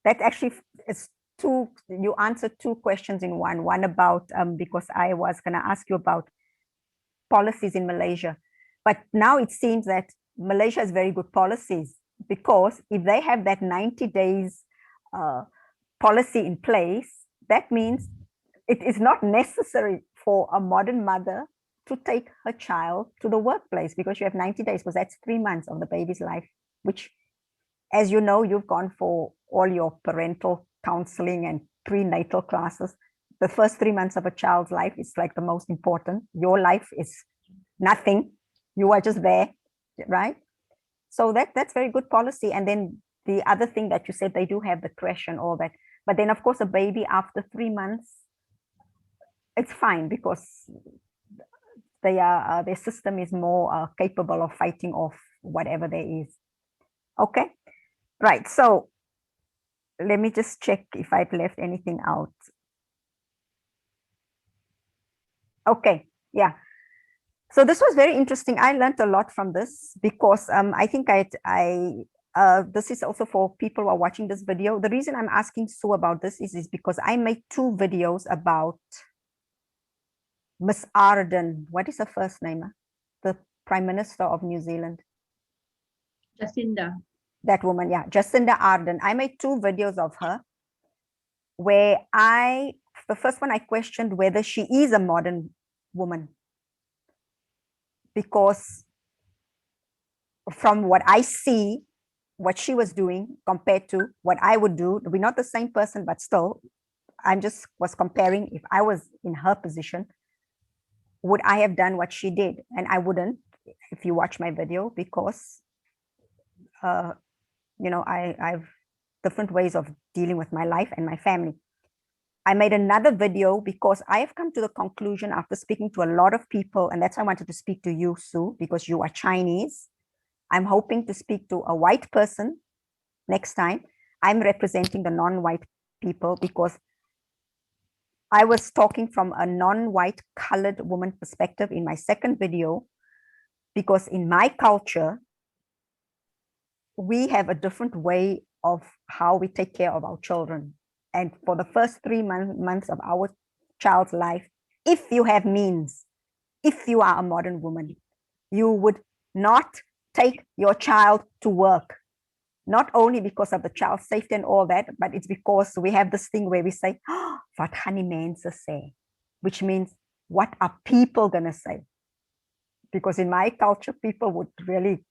actually is two. You answered two questions in one. One about because I was going to ask you about policies in Malaysia, but now it seems that Malaysia has very good policies, because if they have that 90 days policy in place, that means it is not necessary for a modern mother to take her child to the workplace, because you have 90 days, because that's 3 months of the baby's life, which, as you know, you've gone for all your parental counseling and prenatal classes. The first 3 months of a child's life is like the most important. Your life is nothing. You are just there, right? So that's very good policy. And then the other thing that you said, they do have the creche and all that. But then, of course, a baby after 3 months, it's fine, because their system is more capable of fighting off whatever there is. Okay, right. So let me just check if I've left anything out. Okay, yeah. So this was very interesting. I learned a lot from this, because I think this is also for people who are watching this video. The reason I'm asking Sue about this is because I made 2 videos about Miss Ardern. What is her first name? The Prime Minister of New Zealand. Jacinda. That woman, yeah, Jacinda Ardern. I made 2 videos of her, where the first one I questioned whether she is a modern woman, because from what I see, what she was doing compared to what I would do, we're not the same person, but still, I just was comparing. If I was in her position, would I have done what she did? And I wouldn't, if you watch my video, because you know, I've different ways of dealing with my life and my family. I made another video because I have come to the conclusion, after speaking to a lot of people, and that's why I wanted to speak to you, Sue, because you are Chinese. I'm hoping to speak to a white person next time. I'm representing the non-white people because I was talking from a non-white colored woman perspective in my second video, because in my culture, we have a different way of how we take care of our children. And for the first 3 months of our child's life, if you have means, if you are a modern woman, you would not take your child to work, not only because of the child's safety and all that, but it's because we have this thing where we say, oh, wat gaan die mense say? Which means, what are people going to say? Because in my culture, people would really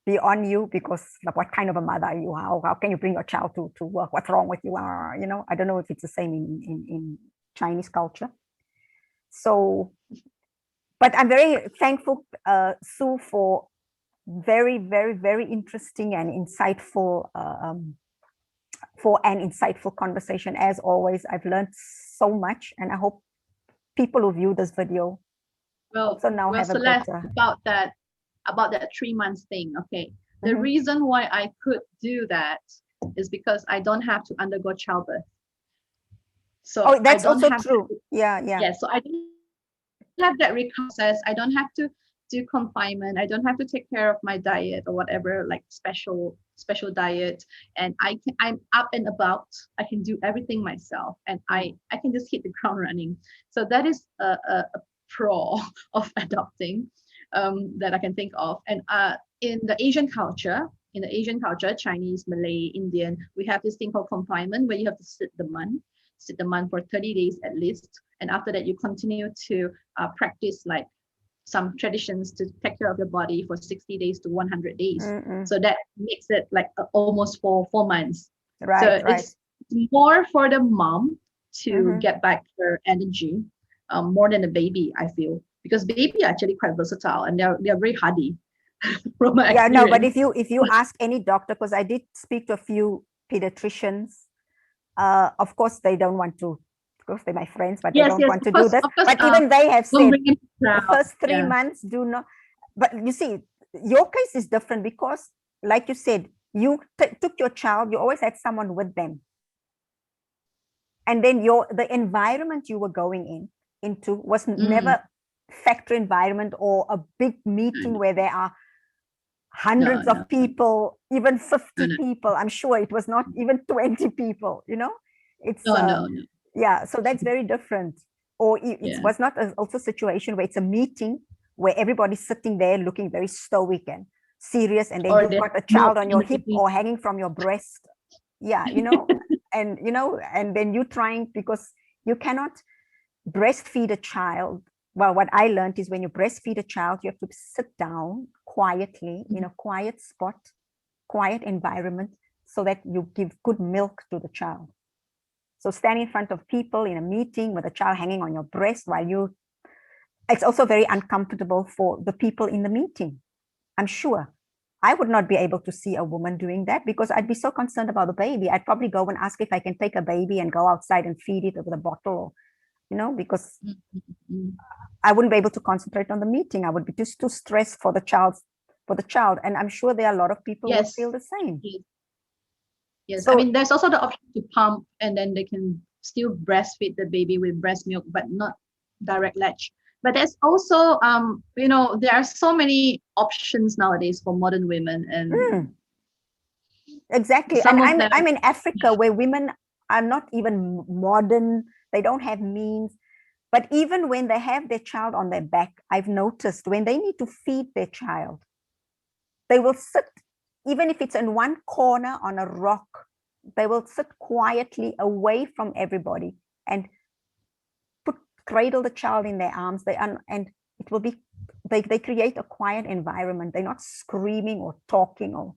be on you because like, what kind of a mother are you? How can you bring your child to work? What's wrong with you? You know, I don't know if it's the same in Chinese culture. So, but I'm very thankful, Sue, for very, very, very interesting and insightful conversation. As always, I've learned so much, and I hope people who view this video also now have Celeste, a better about that 3 months thing. Okay, the reason why I could do that is because I don't have to undergo childbirth. So that's also true. Yeah. So I don't have that process. I don't have to do confinement. I don't have to take care of my diet or whatever, like special diet. And I'm up and about. I can do everything myself, and I can just hit the ground running. So that is a pro of adopting that I can think of. And in the Asian culture, Chinese, Malay, Indian, we have this thing called confinement, where you have to sit the month for 30 days at least. And after that, you continue to practice like some traditions to take care of your body for 60 days to 100 days. So that makes it like almost 4 months. Right, so it's more for the mom to get back her energy, more than the baby, I feel, because baby are actually quite versatile and they're very hardy. From my experience. No, but if you ask any doctor, because I did speak to a few pediatricians, of course they don't want to, because they're my friends, but they don't want to do this. But even they have said the first 3 months do not. But you see, your case is different because, like you said, you took your child, you always had someone with them, and then the environment you were going into was never factory environment or a big meeting where there are hundreds of people, even 50 people. I'm sure it was not even 20 people, you know. It's yeah, so that's very different. Or it was not also a situation where it's a meeting where everybody's sitting there looking very stoic and serious, and then you've got a child on your hip or hanging from your breast. Yeah, you know. And you know, and then you trying, because you cannot breastfeed a child. Well, what I learned is when you breastfeed a child, you have to sit down quietly in a quiet spot, quiet environment, so that you give good milk to the child. So standing in front of people in a meeting with a child hanging on your breast while it's also very uncomfortable for the people in the meeting. I'm sure I would not be able to see a woman doing that because I'd be so concerned about the baby. I'd probably go and ask if I can take a baby and go outside and feed it with a bottle, or, you know, because I wouldn't be able to concentrate on the meeting. I would be just too stressed for the child. And I'm sure there are a lot of people who feel the same. Yes, so, I mean, there's also the option to pump, and then they can still breastfeed the baby with breast milk, but not direct latch. But there's also, you know, there are so many options nowadays for modern women. And exactly. And I'm in Africa, where women are not even modern. They don't have means. But even when they have their child on their back, I've noticed when they need to feed their child, they will sit, even if it's in one corner on a rock, they will sit quietly away from everybody and cradle the child in their arms. And it will be, they create a quiet environment. They're not screaming or talking, or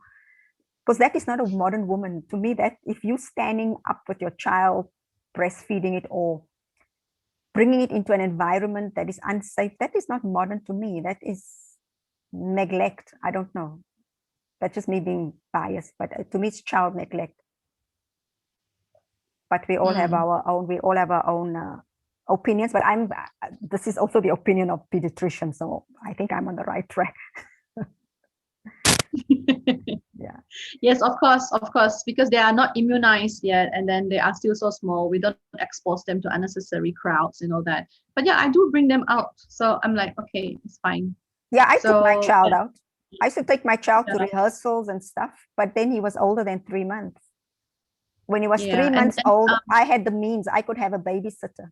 because that is not a modern woman. To me, that if you standing up with your child, breastfeeding it or bringing it into an environment that is unsafe, that is not modern to me. That is neglect. I don't know. That's just me being biased, but to me, it's child neglect. But we all have our own, opinions. But this is also the opinion of pediatricians, so I think I'm on the right track. Yeah. Yes, of course, because they are not immunized yet, and then they are still so small. We don't expose them to unnecessary crowds and all that. But yeah, I do bring them out. So I'm like, okay, it's fine. Yeah, I took my So child out. I used to take my child to yeah, rehearsals and stuff, but then he was older than 3 months. When he was yeah, 3 months old, I had the means. I could have a babysitter.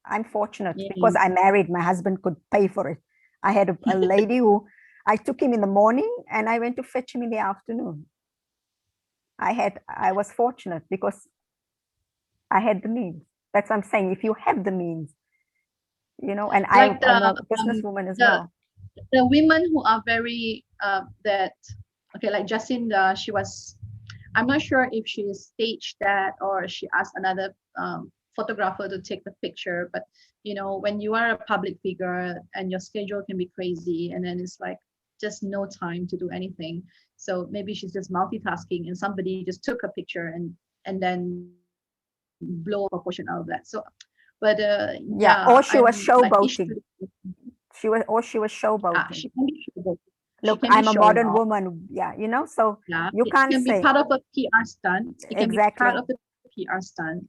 I'm fortunate because yeah. I married. My husband could pay for it. I had a lady who I took him in the morning and I went to fetch him in the afternoon. I was fortunate because I had the means. That's what I'm saying. If you have the means, and Like I'm a businesswoman as the well. the women who are very that okay, like Jacinda, she was. I'm not sure if she staged that or she asked another photographer to take the picture. But when you are a public figure and your schedule can be crazy, and then it's like just no time to do anything. So maybe she's just multitasking, and somebody just took a picture and then blow a proportion out of that. So, but Yeah, or yeah, she was I'm like each. showboating. She was showboating. She can be showboating. She Look, can be I'm a showing modern off. woman. Yeah, so Yeah, you it can't can be say part of a PR stunt. It can be part exactly. of the PR stunt.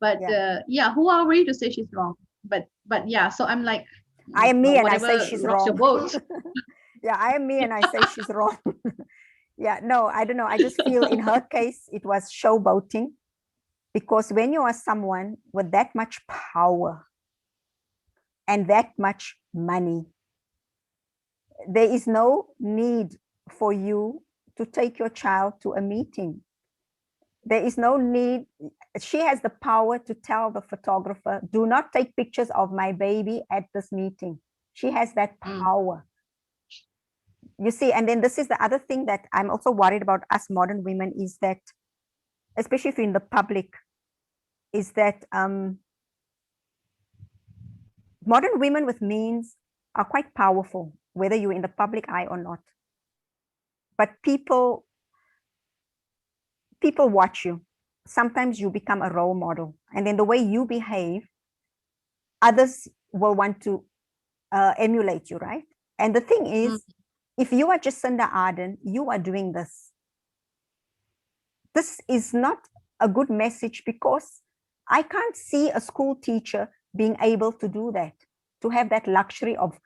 But Yeah. yeah, who are we to say she's wrong? But yeah, so I'm like, I am me and I say whatever she's rocks your wrong. boat. Yeah, I am me and I say she's wrong. Yeah, no, I don't know. I just feel in her case, it was showboating because when you are someone with that much power and that much money, there is no need for you to take your child to a meeting. There is no need. She has the power to tell the photographer, do not take pictures of my baby at this meeting. She has that power. You see, and then this is the other thing that I'm also worried about us modern women is that, especially if you're in the public, is that modern women with means are quite powerful, whether you're in the public eye or not. But people watch you. Sometimes you become a role model, and then the way you behave, others will want to emulate you, right? And the thing is, if you are Jacinda Ardern, you are doing this. This is not a good message because I can't see a school teacher being able to do that, to have that luxury of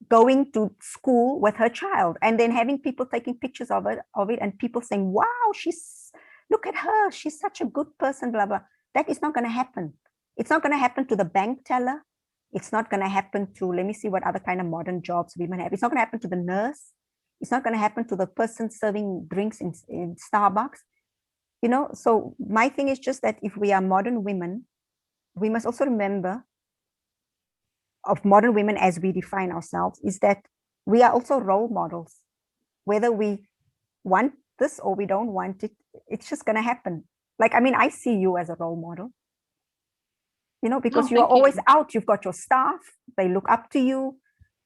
going to school with her child and then having people taking pictures of it and people saying, wow, look at her, she's such a good person, blah, blah. That is not going to happen. It's not going to happen to the bank teller. It's not going to happen to, let me see what other kind of modern jobs women have. It's not going to happen to the nurse. It's not going to happen to the person serving drinks in Starbucks. So my thing is just that if we are modern women, we must also remember of modern women as we define ourselves is that we are also role models. Whether we want this or we don't want it, it's just going to happen. Like, I mean, I see you as a role model, because you are always out. You've got your staff, they look up to you.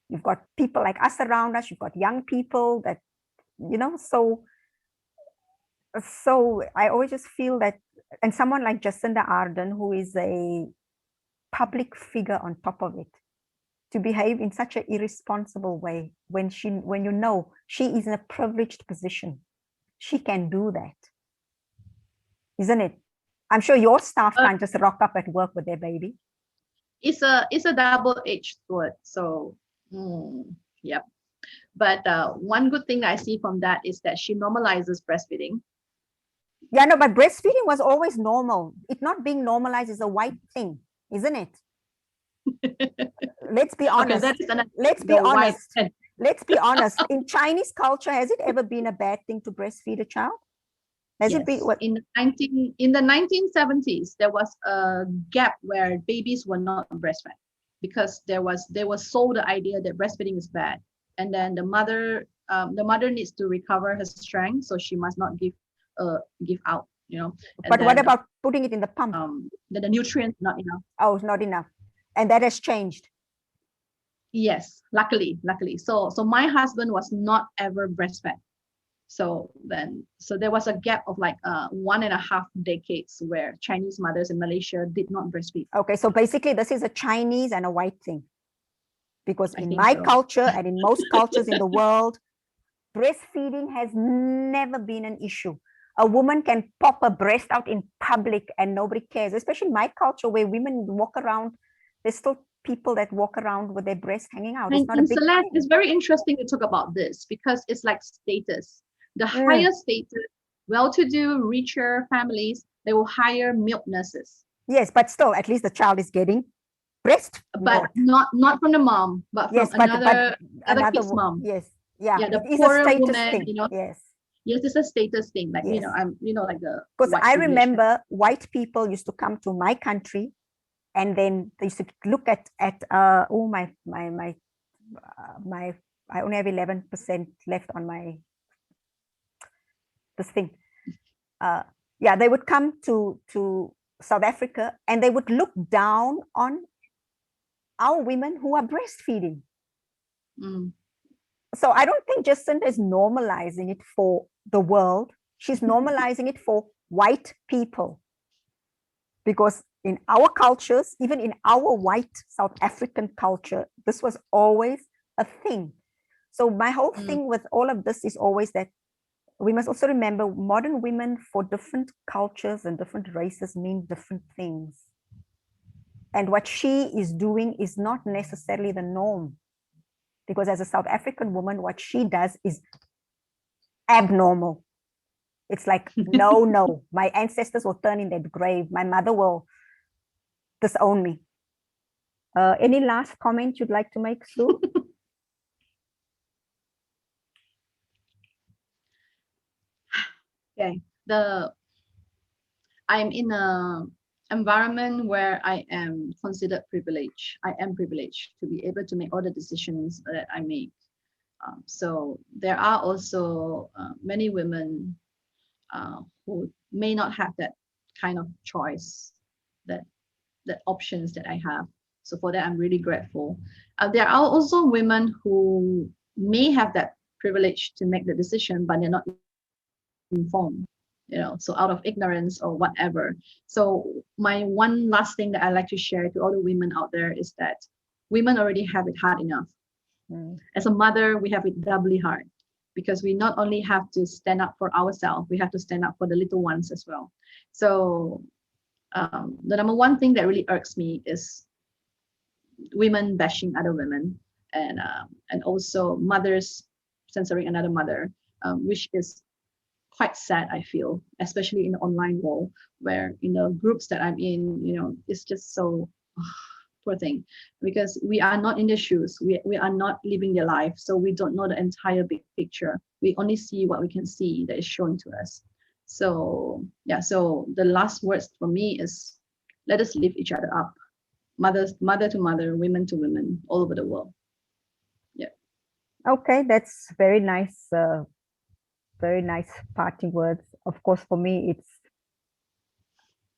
You've got people like us around us. You've got young people that, so I always just feel that, and someone like Jacinda Ardern, who is a public figure on top of it, to behave in such an irresponsible way when she is in a privileged position. She can do that, isn't it? I'm sure your staff can't just rock up at work with their baby. It's a double-edged sword. So yep. But one good thing I see from that is that she normalizes breastfeeding. Yeah, no, but breastfeeding was always normal. It not being normalized is a white thing, isn't it? Let's be honest. Okay, let's be honest. Let's be honest. In Chinese culture, has it ever been a bad thing to breastfeed a child? Has yes. it been what? In the 1970s, there was a gap where babies were not breastfed because they were sold the idea that breastfeeding is bad, and then the mother needs to recover her strength, so she must not give out. But then, what about putting it in the pump? The nutrients not enough. Oh, not enough, and that has changed. Yes, luckily. So my husband was not ever breastfed. So there was a gap of like 1.5 decades where Chinese mothers in Malaysia did not breastfeed. Okay, so basically this is a Chinese and a white thing. Because in my culture and in most cultures in the world, breastfeeding has never been an issue. A woman can pop a breast out in public and nobody cares, especially in my culture where women walk around. There's still people that walk around with their breasts hanging out. It's not a And big Celeste, thing. it's very interesting to talk about this because it's like status. The Mm. higher status, well-to-do, richer families, they will hire milk nurses. Yes, but still, at least the child is getting breast But milk. not from the mom, but from Yes, but another another kid's mom. yes, yeah, Yeah, the it is a poorer status woman, thing. you know. Yes, Yes, it's a status thing. Like, yes. I'm, like the Because white I privilege. remember white people used to come to my country, and then they used to look at oh my I only have 11% left on my this thing. Yeah, they would come to South Africa and they would look down on our women who are breastfeeding. Mm. So I don't think Jacinta is normalizing it for the world. She's normalizing it for white people. Because in our cultures, even in our white South African culture, this was always a thing. So my whole thing with all of this is always that we must also remember modern women for different cultures and different races mean different things. And what she is doing is not necessarily the norm. Because as a South African woman, what she does is abnormal. It's like, no, my ancestors will turn in their grave. My mother will disown me. Any last comment you'd like to make, Sue? Okay. I'm in a environment where I am considered privileged. I am privileged to be able to make all the decisions that I make. So there are also many women who may not have that kind of choice, that options that I have. So for that, I'm really grateful. There are also women who may have that privilege to make the decision, but they're not informed, so out of ignorance or whatever. So my one last thing that I like to share to all the women out there is that women already have it hard enough. As a mother, we have it doubly hard because we not only have to stand up for ourselves, we have to stand up for the little ones as well. So the number one thing that really irks me is women bashing other women, and also mothers censoring another mother, which is quite sad, I feel, especially in the online world, where in the groups that I'm in, it's just so poor thing, because we are not in their shoes, we are not living their life, so we don't know the entire big picture. We only see what we can see that is shown to us. So yeah, so the last words for me is, let us lift each other up, mother to mother, women to women, all over the world. Yeah. Okay, that's very nice parting words. Of course, for me,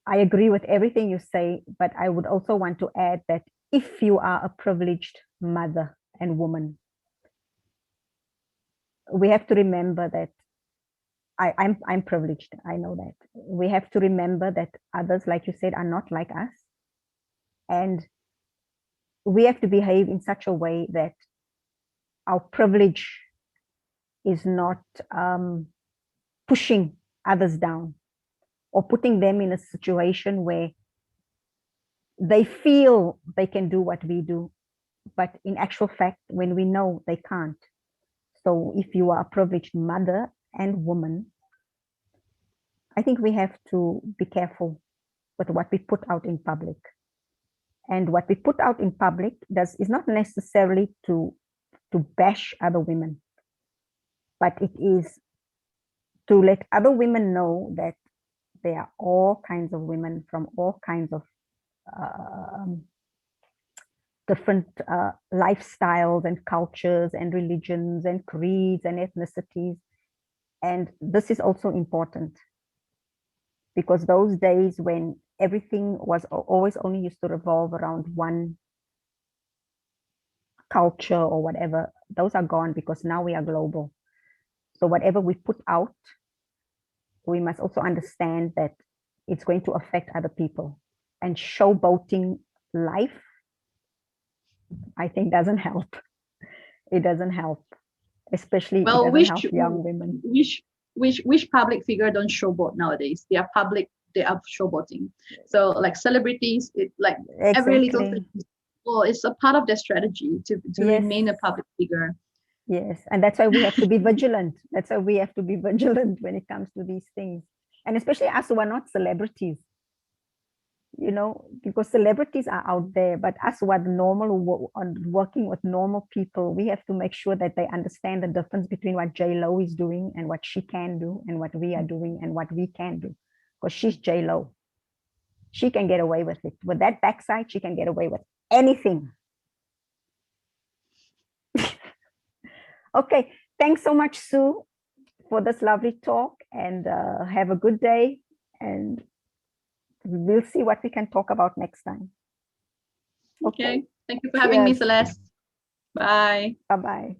I agree with everything you say, but I would also want to add that if you are a privileged mother and woman, we have to remember that I'm privileged. I know that. We have to remember that others, like you said, are not like us. And we have to behave in such a way that our privilege is not pushing others down or putting them in a situation where they feel they can do what we do, but in actual fact, when we know they can't. So if you are a privileged mother and woman, I think we have to be careful with what we put out in public. And what we put out in public is not necessarily to bash other women, but it is to let other women know that there are all kinds of women from all kinds of different lifestyles and cultures and religions and creeds and ethnicities. And this is also important because those days when everything was always only used to revolve around one culture or whatever, those are gone because now we are global. So whatever we put out, we must also understand that it's going to affect other people. And showboating life, I think, doesn't help. It doesn't help. especially it Well, doesn't help young women. which public figure don't showboat nowadays? They are public. They are showboating. So like celebrities, like every little Exactly. thing. Well, it's a part of their strategy to Yes. remain a public figure. Yes, and that's why we have to be vigilant. That's why we have to be vigilant when it comes to these things. And especially us who are not celebrities, because celebrities are out there, but us who are the normal, working with normal people, we have to make sure that they understand the difference between what J-Lo is doing and what she can do and what we are doing and what we can do. Because she's J-Lo. She can get away with it. With that backside, she can get away with anything. Okay, thanks so much, Sue, for this lovely talk, and have a good day, and we'll see what we can talk about next time. Okay. Thank you for having me, Celeste. Bye. Bye-bye.